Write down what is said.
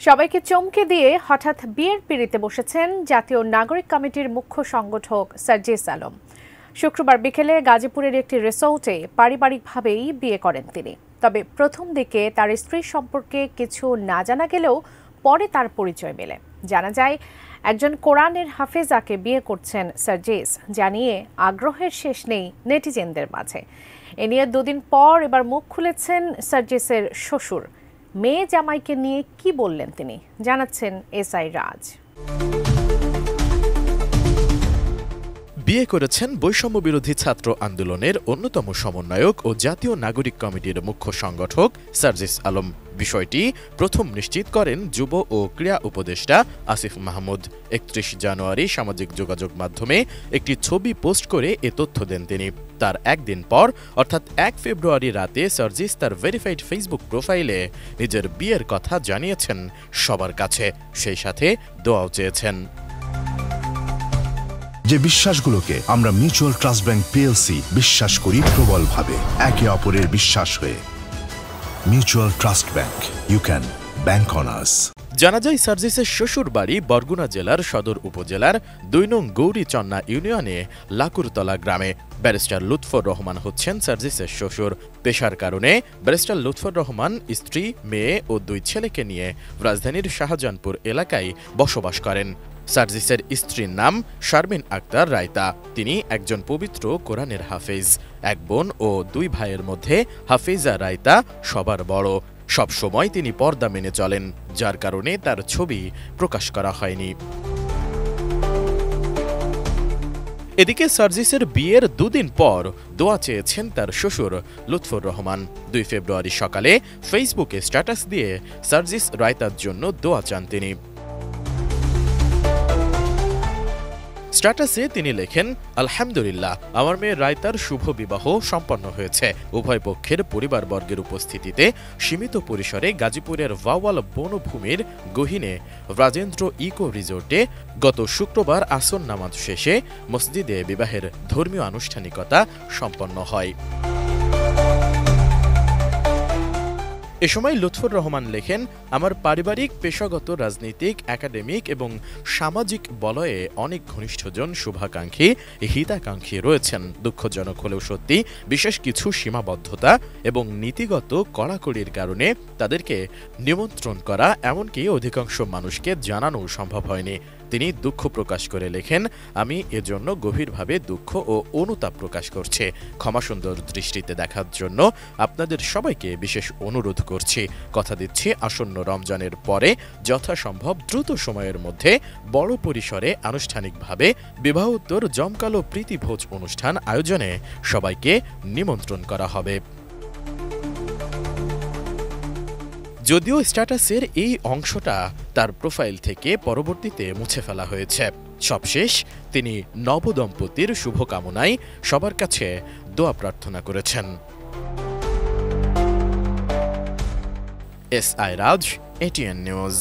সবাইকে চমকে দিয়ে হঠাৎ বিয়ের পিঁড়িতে বসেছেন জাতীয় নাগরিক কমিটির মুখ্য সংগঠক সার্জিস আলম। শুক্রবার বিকেলে গাজীপুরের একটি রিসোর্টে পারিবারিকভাবেই বিয়ে করেন তিনি। তবে প্রথম দিকে তার স্ত্রী সম্পর্কে কিছু না জানা গেলেও পরে তার পরিচয় মেলে। জানা যায় একজন কোরআনের হাফেজাকে বিয়ে করছেন সার্জিস, জানিয়ে আগ্রহের শেষ নেই নেটিজেনদের মাঝে। এ নিয়ে দুদিন পর এবার মুখ খুলেছেন সার্জিসের শ্বশুর। মেয়ে জামাইকে নিয়ে কি বললেন তিনি, জানাচ্ছেন এসআই রাজ। বিয়ে করেছেন বৈষম্য বিরোধী ছাত্র আন্দোলনের অন্যতম সমন্বয়ক ও জাতীয় নাগরিক কমিটির মুখ্য সংগঠক সার্জিস আলম। বিষয়টি প্রথম নিশ্চিত করেন যুব ও ক্রীড়া উপদেষ্টা আসিফ মাহমুদ। ৩১ জানুয়ারি সামাজিক যোগাযোগ মাধ্যমে একটি ছবি পোস্ট করে এ তথ্য দেন তিনি। তার একদিন পর অর্থাৎ ১ ফেব্রুয়ারি রাতে সার্জিস তার ভেরিফাইড ফেসবুক প্রোফাইলে নিজের বিয়ের কথা জানিয়েছেন সবার কাছে, সেই সাথে দোয়াও চেয়েছেন। যে বিশ্বাসগুলোকে আমরা মিউচুয়াল ট্রাস্ট ব্যাংক পিএলসি বিশ্বাস করি প্রবলভাবে, একে অপরের বিশ্বাস হয়ে। Mutual trust bank, you can bank on us. জানা যায় সার্জিসের শ্বশুর বাড়ি বরগুনা জেলার সদর উপজেলার ২ নং গৌরীচন্না ইউনিয়নে লাকুরতলা গ্রামে। ব্যারিস্টার লুৎফর রহমান হচ্ছেন সার্জিসের শ্বশুর। পেশার কারণে ব্যারিস্টার লুৎফর রহমান স্ত্রী, মেয়ে ও ২ ছেলেকে নিয়ে রাজধানীর শাহজাহানপুর এলাকায় বসবাস করেন। সার্জিসের স্ত্রীর নাম শারমিন আক্তার রায়তা। তিনি একজন পবিত্র কোরআনের হাফেজ। এক বোন ও ২ ভাইয়ের মধ্যে হাফেজা রায়তা সবার বড়। সব সময় তিনি পর্দা মেনে চলেন, যার কারণে তার ছবি প্রকাশ করা হয়নি। এদিকে সার্জিসের বিয়ের দুদিন পর দোয়া চেয়েছেন তার শ্বশুর লুৎফর রহমান। ২ ফেব্রুয়ারি সকালে ফেসবুকে স্ট্যাটাস দিয়ে সার্জিস রায়তার জন্য দোয়া চান তিনি। স্ট্যাটাসে তিনি লেখেন, আলহামদুলিল্লাহ, আমার মেয়ে রায়তার শুভ বিবাহ সম্পন্ন হয়েছে। উভয় পক্ষের পরিবারবর্গের উপস্থিতিতে সীমিত পরিসরে গাজীপুরের ভাওয়াল বনভূমির গহীনে রাজেন্দ্র ইকো রিসোর্টে গত শুক্রবার আসর নামাজ শেষে মসজিদে বিবাহের ধর্মীয় আনুষ্ঠানিকতা সম্পন্ন হয়। এ সময় লুৎফর রহমান লেখেন, আমার পারিবারিক, পেশাগত, রাজনৈতিক, একাডেমিক এবং সামাজিক বলয়ে অনেক ঘনিষ্ঠজন, শুভাকাঙ্ক্ষী, হিতাকাঙ্ক্ষী রয়েছেন। দুঃখজনক হলেও সত্যি, বিশেষ কিছু সীমাবদ্ধতা এবং নীতিগত কড়াকড়ির কারণে তাদেরকে নিমন্ত্রণ করা, এমনকি অধিকাংশ মানুষকে জানানো সম্ভব হয়নি। তিনি দুঃখ প্রকাশ করে লেখেন, আমি এজন্য গভীরভাবে দুঃখ ও অনুতাপ প্রকাশ করছি। ক্ষমাসুন্দর দৃষ্টিতে দেখার জন্য আপনাদের সবাইকে বিশেষ অনুরোধ করছি। কথা দিচ্ছি আসন্ন রমজানের পরে যথাসম্ভব দ্রুত সময়ের মধ্যে বড় পরিসরে আনুষ্ঠানিকভাবে বিবাহোত্তর জমকালো প্রীতিভোজ অনুষ্ঠান আয়োজনে সবাইকে নিমন্ত্রণ করা হবে। যদিও স্ট্যাটাসের এই অংশটা তার প্রোফাইল থেকে পরবর্তীতে মুছে ফেলা হয়েছে। সবশেষ তিনি নবদম্পতির শুভকামনায় সবার কাছে দোয়া প্রার্থনা করেছেন। এসআই রাজ, এটিএন নিউজ।